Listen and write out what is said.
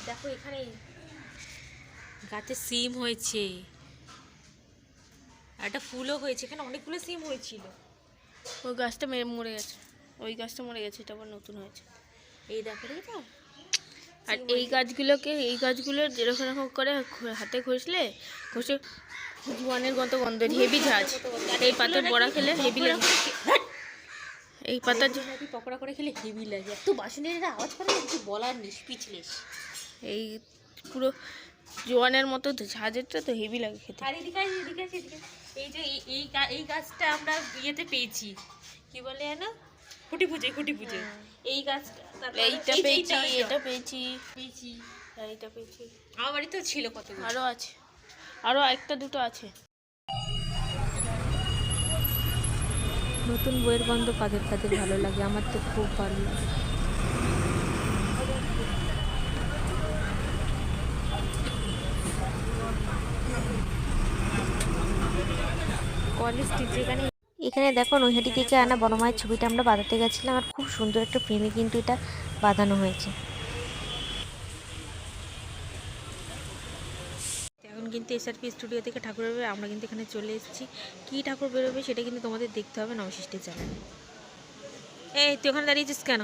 দেখো এখানে গাছে সিম হয়েছে, একটা ফুলও হয়েছে, এখানে অনেকগুলো সিম হয়েছিল। ওই গাছটা মরে গেছে, ওই গাছটা মরে গেছে, এটা আবার নতুন হয়েছে। এই দেখো দেখো। আর এই গাছগুলো যেরকম করে হাতে ঘষলে জোয়ানের গন্ধ হেভি ঝাঁজ। এই পাতার বড়া খেলে হেভি লাগে, এই পাতার পকোড়া করে খেলে হেভি লাগে, এত বাসনের আওয়াজ করে কিছু বলার নেই, স্পিচলেস। এই পুরো জোয়ানের মতো ঝাঁঝেরটা তো হেভি লাগে খেতে। আর এদিকে এই যে এই গাছটা আমরা ইয়েতে পেয়েছি, কি বলে না, খুঁটি পুজো এই গাছটা, এইটা পেয়েছি, এটা পেয়েছি, এইটা পেয়েছি। আমার বাড়িতেও ছিল কত, আরও আছে, আরও একটা দুটো আছে। নতুন বইয়ের গন্ধ কাদের কাদের ভালো লাগে, আমার তো খুব ভালো লাগে। কলেজ স্ট্রিট যেখানে, এখানে দেখো নৈহাটি থেকে আনা বড় মায়ের ছবিটা আমরা বাঁধাতে গেছিলাম, আর খুব সুন্দর একটা ফ্রেমে কিন্তু এটা বাঁধানো হয়েছে। এখন কিন্তু এসআরপি স্টুডিও থেকে ঠাকুর বেরোবে, আমরা কিন্তু এখানে চলে এসেছি। কী ঠাকুর বেরোবে সেটা কিন্তু তোমাদের দেখতে হবে নবশিষ্টের চ্যানেলে। এই তুই ওখানে দাঁড়িয়েছিস কেন?